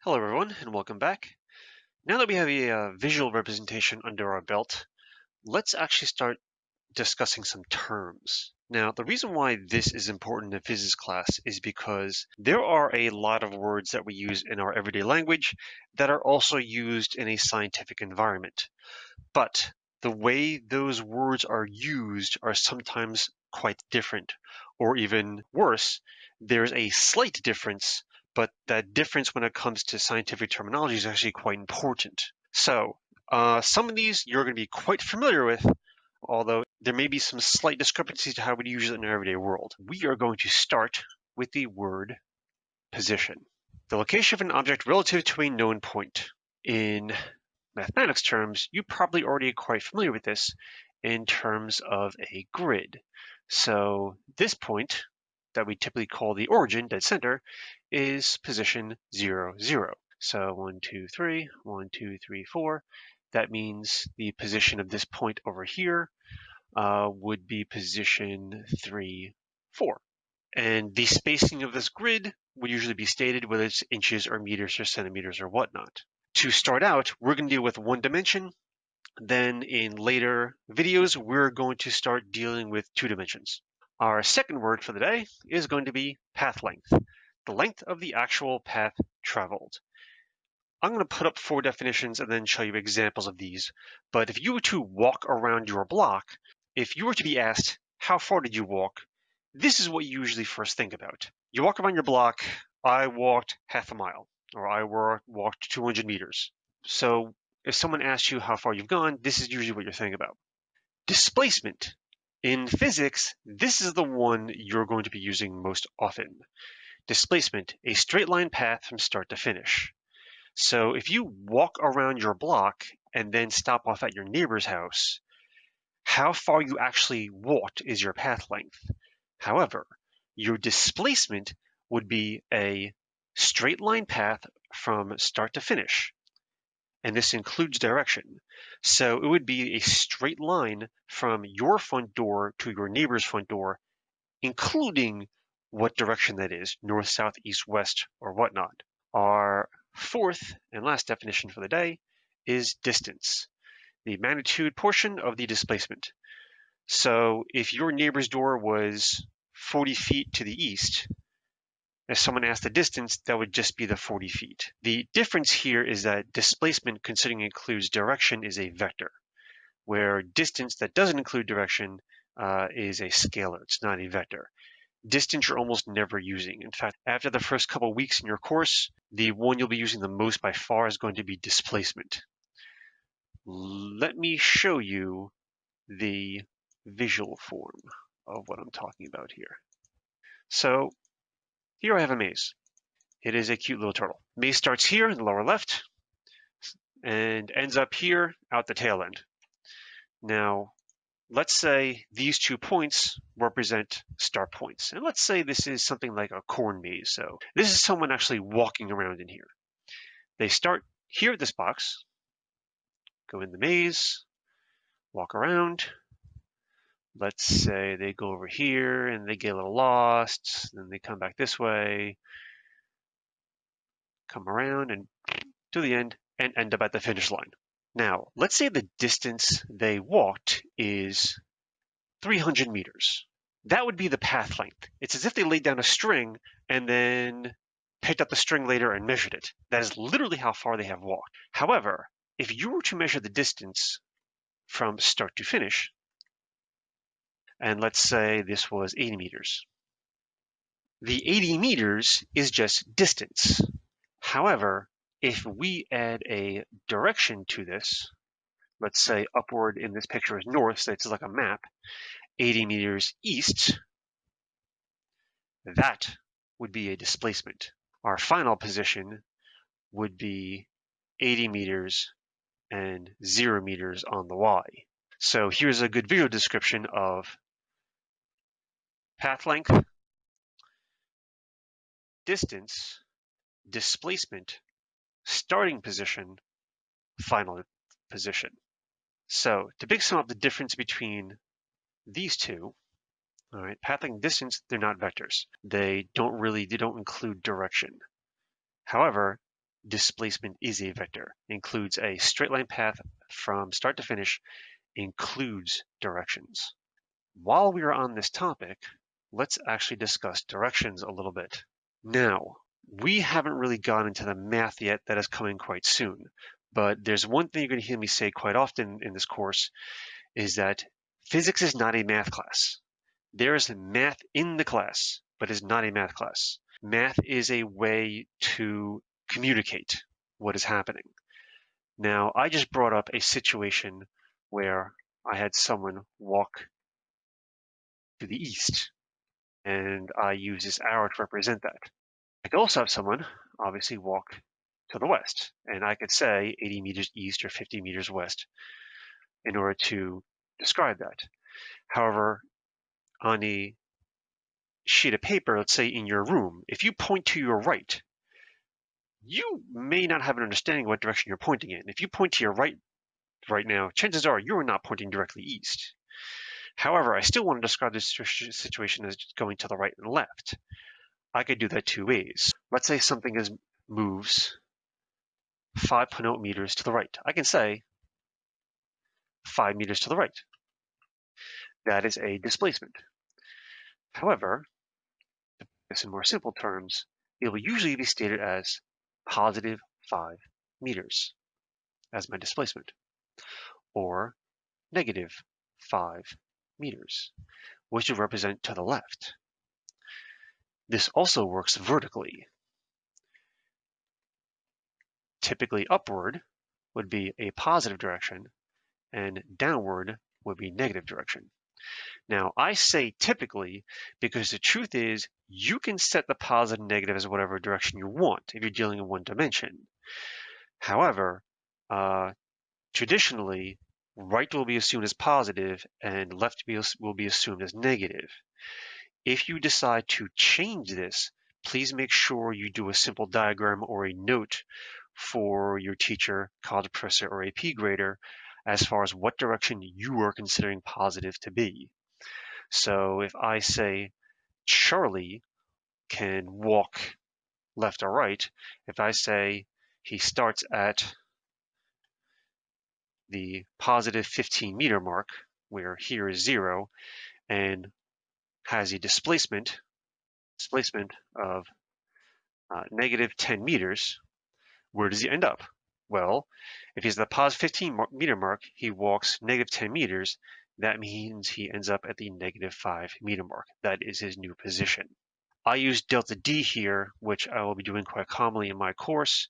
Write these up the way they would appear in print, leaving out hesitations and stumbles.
Hello everyone and welcome back. Now that we have a visual representation under our belt, let's actually start discussing some terms. Now, the reason why this is important in physics class is because there are a lot of words that we use in our everyday language that are also used in a scientific environment. But the way those words are used are sometimes quite different, or even worse, there's a slight difference, but that difference when it comes to scientific terminology is actually quite important. So, some of these you're going to be quite familiar with, although there may be some slight discrepancies to how we use it in our everyday world. We are going to start with the word position. The location of an object relative to a known point. In mathematics terms, you probably already are quite familiar with this in terms of a grid. So this point that we typically call the origin, dead center, is position 0, 0. So 1, 2, 3, 1, 2, 3, 4. That means the position of this point over here would be position 3, 4. And the spacing of this grid would usually be stated, whether it's inches or meters or centimeters or whatnot. To start out, we're going to deal with one dimension. Then in later videos, we're going to start dealing with 2 dimensions. Our second word for the day is going to be path length, the length of the actual path traveled. I'm going to put up 4 definitions and then show you examples of these. But if you were to walk around your block, if you were to be asked, how far did you walk? This is what you usually first think about. You walk around your block, I walked half a mile, or I walked 200 meters. So if someone asks you how far you've gone, this is usually what you're thinking about. Displacement. In physics, this is the one you're going to be using most often. Displacement, a straight line path from start to finish. So if you walk around your block and then stop off at your neighbor's house, how far you actually walked is your path length. However, your displacement would be a straight line path from start to finish, and this includes direction. So it would be a straight line from your front door to your neighbor's front door, including what direction that is, north, south, east, west, or whatnot. Our fourth and last definition for the day is distance, the magnitude portion of the displacement. So if your neighbor's door was 40 feet to the east, if someone asked the distance, that would just be the 40 feet. The difference here is that displacement, considering it includes direction, is a vector, where distance that doesn't include direction is a scalar. It's not a vector. Distance you're almost never using. In fact, after the first couple of weeks in your course, the one you'll be using the most by far is going to be displacement. Let me show you the visual form of what I'm talking about here. So here I have a maze. It is a cute little turtle. Maze starts here in the lower left and ends up here out the tail end. Now, let's say these 2 points represent start points. And let's say this is something like a corn maze. So this is someone actually walking around in here. They start here at this box, go in the maze, walk around. Let's say they go over here and they get a little lost. Then they come back this way, come around and to the end and end up at the finish line. Now, let's say the distance they walked is 300 meters. That would be the path length. It's as if they laid down a string and then picked up the string later and measured it. That is literally how far they have walked. However, if you were to measure the distance from start to finish, and let's say this was 80 meters, the 80 meters is just distance. However, if we add a direction to this, let's say upward in this picture is north, so it's like a map, 80 meters east, that would be a displacement. Our final position would be 80 meters and 0 meters on the y. So here's a good visual description of path length, distance, displacement, starting position, final position. So to sum up the difference between these two, all right, path length, distance, they're not vectors. They don't include direction. However, displacement is a vector, includes a straight line path from start to finish, includes directions. While we are on this topic, let's actually discuss directions a little bit. Now, we haven't really gone into the math yet. That is coming quite soon. But there's one thing you're going to hear me say quite often in this course is that physics is not a math class. There is math in the class, but it's not a math class. Math is a way to communicate what is happening. Now, I just brought up a situation where I had someone walk to the east, and I use this arrow to represent that. I could also have someone obviously walk to the west, and I could say 80 meters east or 50 meters west in order to describe that. However, on a sheet of paper, let's say in your room, if you point to your right, you may not have an understanding what direction you're pointing in. If you point to your right now, chances are you're not pointing directly east. However, I still want to describe this situation as going to the right and left. I could do that two ways. Let's say something moves 5.0 meters to the right. I can say 5 meters to the right. That is a displacement. However, to put this in more simple terms, it will usually be stated as positive 5 meters as my displacement, or negative 5 meters, which will represent to the left. This also works vertically. Typically upward would be a positive direction, and downward would be negative direction. Now, I say typically because the truth is you can set the positive and negative as whatever direction you want if you're dealing in one dimension. However, traditionally, right will be assumed as positive and left will be assumed as negative. If you decide to change this, please make sure you do a simple diagram or a note for your teacher, college professor, or AP grader as far as what direction you are considering positive to be. So if I say Charlie can walk left or right, if I say he starts at the positive 15 meter mark, where here is 0, and has a displacement of negative 10 meters, where does he end up? Well, if he's at the positive 15 meter mark, he walks negative 10 meters. That means he ends up at the negative 5 meter mark. That is his new position. I use delta D here, which I will be doing quite commonly in my course.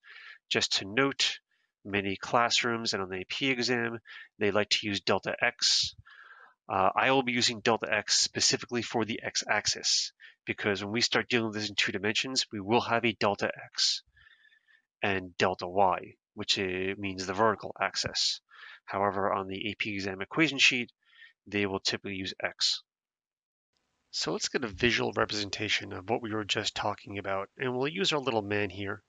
Just to note, many classrooms and on the AP exam, they like to use delta X. I will be using delta X specifically for the X-axis, because when we start dealing with this in 2 dimensions, we will have a delta X and delta Y, which means the vertical axis. However, on the AP exam equation sheet, they will typically use X. So let's get a visual representation of what we were just talking about, and we'll use our little man here.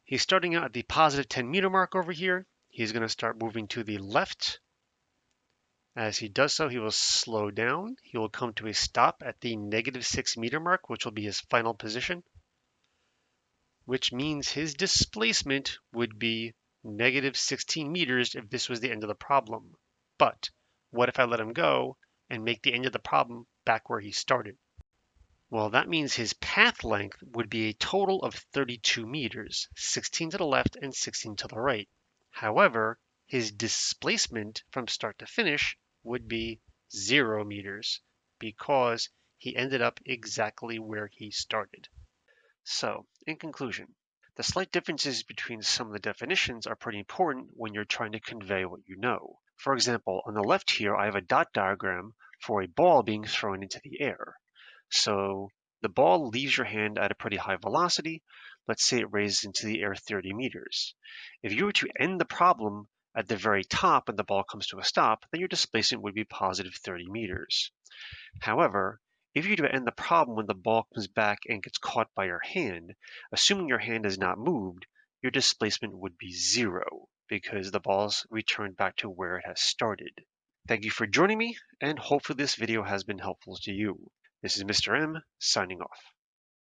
He's starting out at the positive 10 meter mark over here. He's going to start moving to the left. As he does so, he will slow down. He will come to a stop at the negative 6 meter mark, which will be his final position, which means his displacement would be negative 16 meters if this was the end of the problem. But what if I let him go and make the end of the problem back where he started? Well, that means his path length would be a total of 32 meters, 16 to the left and 16 to the right. However, his displacement from start to finish would be 0 meters because he ended up exactly where he started. So, in conclusion, the slight differences between some of the definitions are pretty important when you're trying to convey what you know. For example, on the left here, I have a dot diagram for a ball being thrown into the air. So the ball leaves your hand at a pretty high velocity. Let's say it raises into the air 30 meters. If you were to end the problem at the very top and the ball comes to a stop, then your displacement would be positive 30 meters. However, if you were to end the problem when the ball comes back and gets caught by your hand, assuming your hand is not moved, your displacement would be 0 because the ball's returned back to where it has started. Thank you for joining me, and hopefully this video has been helpful to you. This is Mr. M signing off.